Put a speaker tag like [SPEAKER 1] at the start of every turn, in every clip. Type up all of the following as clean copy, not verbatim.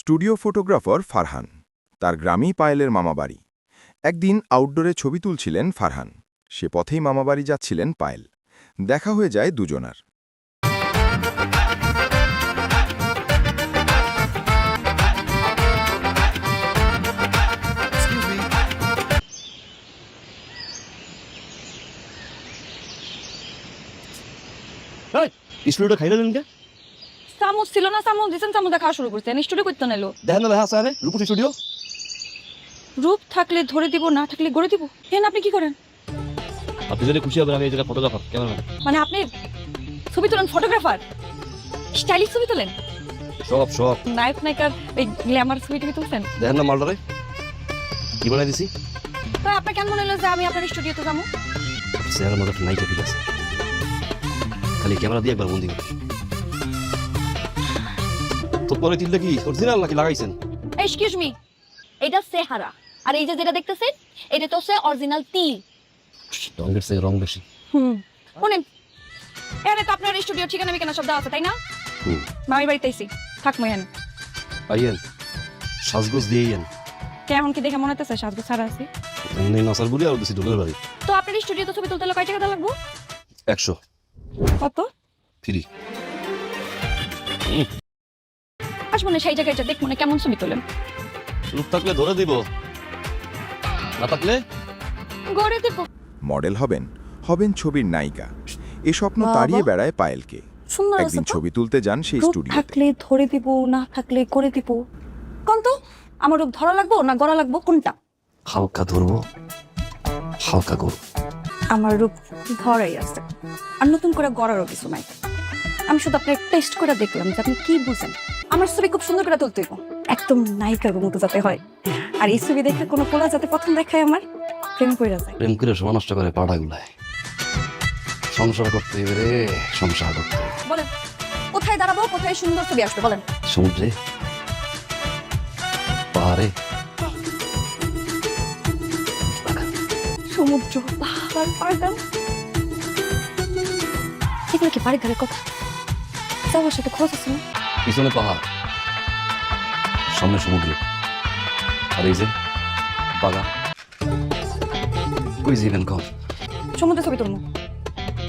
[SPEAKER 1] Studio photographer Farhan, তার গ্রামেই পায়েলের মামাবাড়ি। একদিন আউটডোরে ছবি তুলছিলেন ফারহান, সে পথেই মামাবাড়ি যাচ্ছিলেন পায়েল। দেখা হয়ে যায় দুজনার।
[SPEAKER 2] স্টুডিওটা খাইলে দেন কে?
[SPEAKER 3] চামচ ছিল না, চামচ দিছেন, চামচ খাওয়া শুরু করছে। স্টুডিও করতে নাইলো।
[SPEAKER 2] দেখেন না দেখা আছে রূপসী স্টুডিও।
[SPEAKER 3] রূপ থাকলে ধরে দিব, না থাকলে গড়ে দিব। কেন আপনি কি করেন?
[SPEAKER 2] আপনি যদি খুশি হবেন আমি এই জায়গায় ফটোগ্রাফার ক্যামেরাম্যান।
[SPEAKER 3] মানে আপনি ছবি তোলেন, ফটোগ্রাফার, স্টাইলিশ ছবি তোলেন,
[SPEAKER 2] সব
[SPEAKER 3] নায়ক নায়িকার এই গ্ল্যামার ছবি টবি তুলছেন?
[SPEAKER 2] দেখেন না মালটারে কি বানাই দিছি।
[SPEAKER 3] তো আপনার কেন মনে হলো যে আমি আপনার স্টুডিওতে যাবো?
[SPEAKER 2] চেহারার মধ্যে একটা নায়িকা ফিল আছে, খালি ক্যামেরা দিয়ে একবার বন্দি করে। তো পরে তিলটা কি অরিজিনাল নাকি লাগাইছেন?
[SPEAKER 3] এক্সকিউজ মি, এটা চেহারা, আর এই যে যেটা দেখতেছেন এটা তো হচ্ছে অরিজিনাল তিল।
[SPEAKER 2] রঙের চেয়ে রং বেশি।
[SPEAKER 3] শুনেন, এখানে তো আপনার স্টুডিও ঠিকানা মিকানা সব দেওয়া আছে, তাই না? মামি বাড়িতে এসি, থাকবো এখানে।
[SPEAKER 2] আইয়েন সাজগোজ দিয়ে আইয়েন।
[SPEAKER 3] কেমন কি দেখে মনে হতেছে সাজগো ছাড়া আছে?
[SPEAKER 2] এমনি নাসার বুড়ি আর দিছি ডলার বাড়ি।
[SPEAKER 3] তো আপনার স্টুডিওতে ছবি তুলতে হলে কয় টাকা লাগবো?
[SPEAKER 2] 100
[SPEAKER 3] কত?
[SPEAKER 2] ফ্রি।
[SPEAKER 3] আসবো না সেই জায়গায় দেখবো না কেমন ছবি তোলেন।
[SPEAKER 2] লোক থাকলে ধরে দিব, না থাকলে
[SPEAKER 3] গড়ে দেব।
[SPEAKER 1] মডেল হবেন, হবেন ছবির নায়িকা, এ স্বপ্ন তাড়িয়ে বেড়ায় পায়েলকে।
[SPEAKER 3] সুন্দর আছে
[SPEAKER 1] একদিন
[SPEAKER 3] তো?
[SPEAKER 1] ছবি তুলতে যান সেই
[SPEAKER 3] রূপ
[SPEAKER 1] স্টুডিওতে।
[SPEAKER 3] থাকলে ধরে দিব, না থাকলে করে দিব। কোন তো আমার রূপ ধরা লাগবো না গড়া লাগবো, কোনটা?
[SPEAKER 2] হালকা ধরবো, হালকা করবো।
[SPEAKER 3] আমার রূপ ধরাই আছে, আর নতুন করে গড়ারও কিছু নাই। আমি শুধু আপনার টেস্ট করে দেখলাম যে আপনি কি বুঝেন। আমার ছবি খুব সুন্দর করে তুলতে হইব, একদম নায়িকার মতো যাতে হয়। আর এই ছবি দেখে কোনো পোলা যাতে প্রথম দেখায় আমার প্রেম কইরা যায়।
[SPEAKER 2] প্রেম করে সময় নষ্ট করে পাড়া গুলায়। সংসার করতে হবে রে, সংসার করতে হবে।
[SPEAKER 3] বলেন কোথায় দাঁড়াবো, কোথায় সুন্দর ছবি আসবে বলেন?
[SPEAKER 2] সমুদ্রে, পাহাড়ে,
[SPEAKER 3] সমুদ্র, পাহাড়, বাগান, এগুলো কি বাড়ি ঘরের কথা? যাওয়ার সাথে খোঁজ আছে না?
[SPEAKER 2] পিছনে পাহাড়, সামনে সমুদ্র, আর এই যে বাগান। কই যাবেন কম?
[SPEAKER 3] সমুদ্রে ছবি তুলবো।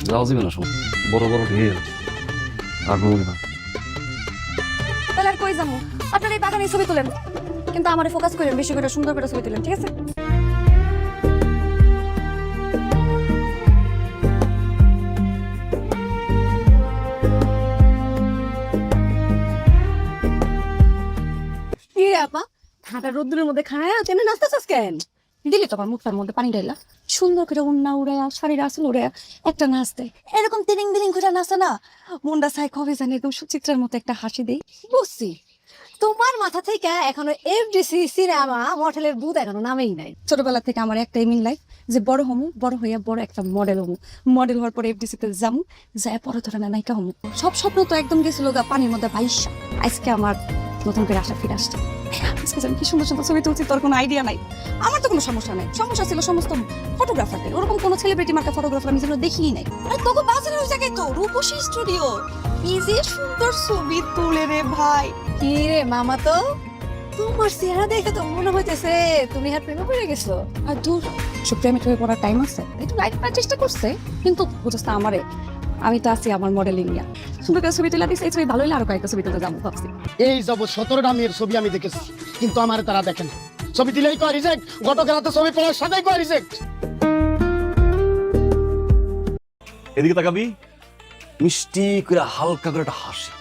[SPEAKER 2] যাওয়া যাবে না, সমুদ্র বড় বড় ঢেউ, আগুন না।
[SPEAKER 3] তাহলে আর কই যাবো? আপনার এই বাগানে ছবি তুলেন, কিন্তু আমারে ফোকাস করেন, বেশি করে সুন্দর করে ছবি তুলেন, ঠিক আছে?
[SPEAKER 4] কি রে আপা, খাটা রোদ্দুরের মধ্যে খায় তেমনি নাচতেছস কেন?
[SPEAKER 3] দিলি তো আমার মুখটার মধ্যে পানি ঢাইলা। সুন্দর করে উন্না উড়াইয়া, শাড়ির আসল উড়াইয়া একটা নাচ দেয়। এরকম তিরিং বিরিং করে নাচে না, মনটা চাই কবে জানি একদম সুচিত্রার মতো একটা হাসি দেই।
[SPEAKER 4] বুঝছি, তোমার মাথা থেকে এখনো এফডিসি সিনেমা মডেলের ভূত এখনো নামেই নাই।
[SPEAKER 3] ছোটবেলা থেকে আমার একটা এমিং লাইফ যে বড় হমু, বড় হইয়া বড় একটা মডেল হমু, মডেল হওয়ার পরে এফডিসিতে যামু, যায় পরে ধরনের নায়িকা হমু। সব স্বপ্ন তো একদম গেছিল গা পানির মধ্যে ভাইসা। আজকে আমার নতুন করে আশা ফিরে আসছে। আজকে জানি কি সুন্দর সুন্দর ছবি তুলছি, তোর কোনো আইডিয়া নাই। আমার তো কোনো সমস্যা নাই, সমস্যা ছিল সমস্ত ফটোগ্রাফারদের। ওরকম কোনো সেলিব্রিটি মার্কা ফটোগ্রাফার আমি যেন দেখিই নাই। আর তোকে বাজারে ওই জায়গায় তো রূপসী স্টুডিও, কি যে সুন্দর ছবি তুলে রে ভাই।
[SPEAKER 4] কি রে মামা, তো তোমার চেহারা দেখে তো মনে হইতেছে তুমি আর প্রেমে পড়ে গেছো।
[SPEAKER 3] আর দূর, সব প্রেমে টেমে পড়ার টাইম আছে? একটু লাইট করার চেষ্টা করছে, কিন্তু বুঝছ না আমারে, আমি তো আছি আমার মডেলিং নিয়ে। সুন্দর করে ছবি তুলে দিচ্ছে, এই ছবি ভালো হলে আরো কয়েকটা ছবি তুলে যাবো ভাবছি।
[SPEAKER 5] এই যাবৎ 17টা মেয়ের ছবি আমি দেখেছি, কিন্তু আমার তারা দেখে না। ছবি দিলেই কয় রিজেক্ট, গতকাল রাতে ছবি পড়ার সাথেই কয় রিজেক্ট।
[SPEAKER 2] এদিকে তাকাবি, মিষ্টি করে হালকা করে একটা হাসি।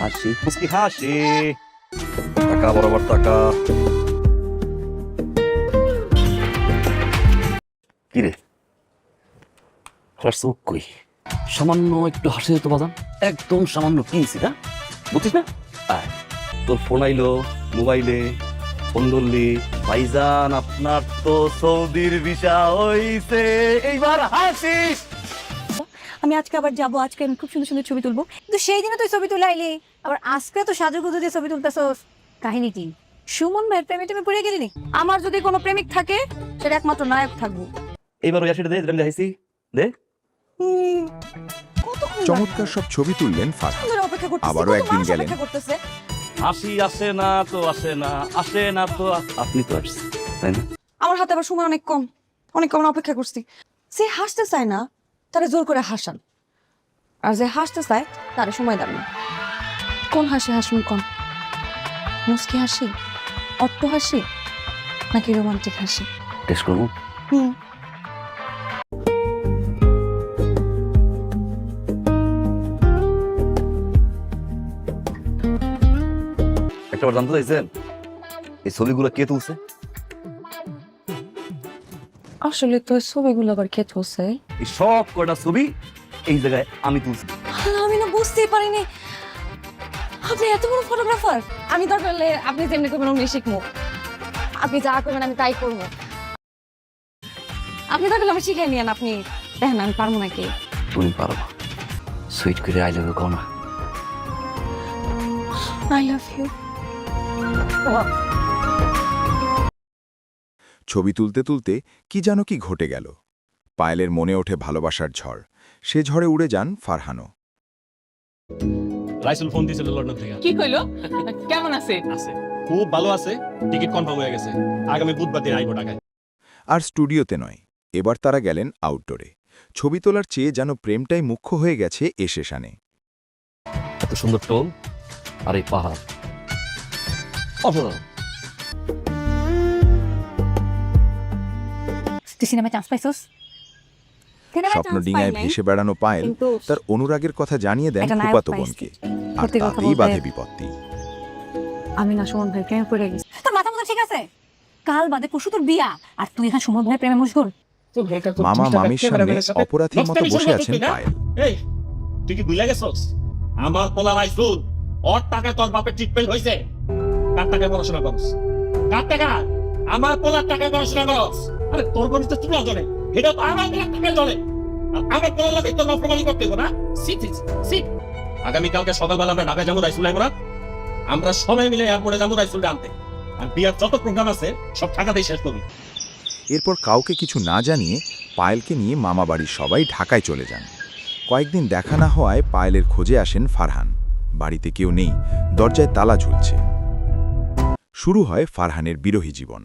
[SPEAKER 2] হাসি মুস্কি হাসি, টাকা বরাবর টাকা। কিরে চোখ কই? সামান্য একটু হাসি তো বাজান, একদম সামান্য কিনছি না, বুঝছিস না? তোর ফোন আইলো মোবাইলে, ফোন ধরলি, ভাইজান আপনার তো সৌদির ভিসা হইছে, এইবার হাসিস।
[SPEAKER 3] আমি আজকে আবার যাবো, আজকে আমি খুব সুন্দর সুন্দর ছবি তুলবো।
[SPEAKER 4] কিন্তু সেই দিনে তুই ছবি তুলে আইলি, আবার আজকে তো সাজুগুজু দিয়ে ছবি তুলতেছস, কাহিনী কি? সুমন ভাইয়ের প্রেমে টেমে পড়ে গেলি?
[SPEAKER 3] আমার যদি কোনো প্রেমিক থাকে সেটা একমাত্র নায়ক থাকবো।
[SPEAKER 2] এইবার ওই হাসিটা দে, যেটা আমি দেখাইছি দে।
[SPEAKER 1] চমৎকার সব ছবি তুললেন ফারহান।
[SPEAKER 3] অপেক্ষা করতেছে,
[SPEAKER 1] আবারও একদিন গেলেন।
[SPEAKER 3] করতেছে।
[SPEAKER 2] হাসি আসে না তো আসে না, আসে না তো আপনি তো আসছেন, তাই না?
[SPEAKER 3] আমার হাতে আবার সময় অনেক কম, অপেক্ষা করছি। যে হাসতে চায় না তারে জোর করে হাসান, আর যে হাসতে চায় তারে সময় দেন না। কোন হাসি হাসুন কোন? মুস্কি হাসি, অট্ট হাসি, নাকি রোমান্টিক হাসি?
[SPEAKER 2] টেস্ট করবো?
[SPEAKER 3] হুম।
[SPEAKER 2] একটাবার জানতে চাইছেন এই ছবিগুলো কে তুলছে?
[SPEAKER 3] আসলে তো ছবিগুলো আবার কে তুলছে?
[SPEAKER 2] এই সব কটা ছবি এই জায়গায় আমি তুলছি।
[SPEAKER 3] আমি না বুঝতেই পারিনি আপনি এত বড় ফটোগ্রাফার। আমি দরকার হলে আপনি যেমনি করবেন অমনি শিখবো। আপনি যা করবেন আমি তাই করবো। আপনি দরকার হলে আমি শিখে নিয়েন। আপনি দেখেন আমি পারবো নাকি।
[SPEAKER 2] তুমি পারবা। সুইট করে আই লাভ ইউ কও না।
[SPEAKER 3] I love you.
[SPEAKER 1] ছবি তুলতে তুলতে কি যেন কি ঘটে গেল। পায়েলের মনে ওঠে ভালোবাসার ঝড়। সে ঝড়ে উড়ে যান ফারহানও।
[SPEAKER 6] রাইসুল ফোন দিয়েছিল লন্ডন থেকে।
[SPEAKER 7] কি কইলো? কেমন আছে?
[SPEAKER 6] আছে, খুব ভালো আছে, টিকিট কনফার্ম হয়ে গেছে, আগামী বুধবার দিন আইবো ঢাকায়।
[SPEAKER 1] আর স্টুডিওতে নয়, এবার তারা গেলেন আউটডোরে। ছবি তোলার চেয়ে যেন প্রেমটাই মুখ্য হয়ে গেছে এ সেশনে।
[SPEAKER 2] এত সুন্দর টোল আর এই পাহাড় অসাধারণ।
[SPEAKER 4] তুই সিনেমায় চান্স পাইছস?
[SPEAKER 1] স্বপ্ন ডিঙায় ভেসে বেড়ানো পায়েল তার অনুরাগের কথা জানিয়ে দেন ফুফাতো বোনকে। আর তাতেই বাধে বিপত্তি।
[SPEAKER 3] আমি না সুমন ভাই প্রেমে পড়ে গেছি।
[SPEAKER 4] তোর মাথা মতো ঠিক আছে? কাল বাদে পরশু তোর বিয়া, আর তুই এখন সুমন ভাইয়ের প্রেমে মশগুল।
[SPEAKER 1] মামা মামির সামনে অপরাধীর মতো বসে আছেন পায়েল।
[SPEAKER 6] এই, তুই কি ভুলে গেছস? আমার পোলা রাইসুল, ওর টাকায় তোর বাপের ট্রিটমেন্ট হয়েছে। কার টাকায় পড়াশোনা করস? কার টাকা? আমার পোলার টাকায় পড়াশোনা করস। আরে তোর বোন তো চুলা জ্বলে, এটা তো আমার পোলার টাকায় জ্বলে। আর আমার পোলার লাগে তোর নফরমানি করতে হবে না? সিট। আগামীকালকে সকালবেলা আমরা ঢাকা যাবো, রাইসুল আইবো না? আমরা সবাই মিলে এয়ারপোর্টে যাবো রাইসুলকে আনতে। আর বিয়ার যত প্রোগ্রাম আছে সব ঢাকাতেই শেষ করবি।
[SPEAKER 1] এরপর কাউকে কিছু না জানিয়ে পায়েলকে নিয়ে মামাবাড়ির সবাই ঢাকায় চলে যান। কয়েকদিন দেখা না হওয়ায় পায়েলের খোঁজে আসেন ফারহান। বাড়িতে কেউ নেই, দরজায় তালা ঝুলছে। শুরু হয় ফারহানের বিরহী জীবন।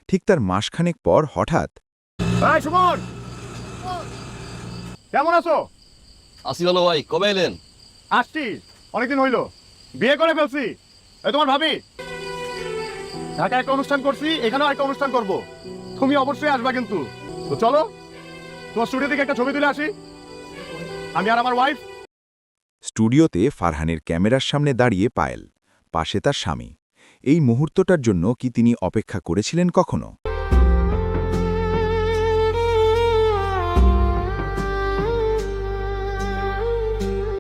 [SPEAKER 1] ঠিক তার মাসখানেক পর হঠাৎ
[SPEAKER 5] সুমন, কেমন আছো?
[SPEAKER 2] আসি ভালো ভাই, কবে এলেন?
[SPEAKER 5] আসছি, অনেকদিন হইল। বিয়ে করে ফেলছি। এই তোমার ভাবি ঢাকায় একটা অনুষ্ঠান করছি, এখানেও একটা অনুষ্ঠান করব। তুমি অবশ্যই আসবা কিন্তু। তো চলো তোমার স্টুডিও থেকে একটা ছবি তুলে আসি, আমি আর আমার ওয়াইফ।
[SPEAKER 1] স্টুডিওতে ফারহানের ক্যামেরার সামনে দাঁড়িয়ে পায়েল, পাশে তার স্বামী। এই মুহূর্তটার জন্য কি তিনি অপেক্ষা করেছিলেন কখনো?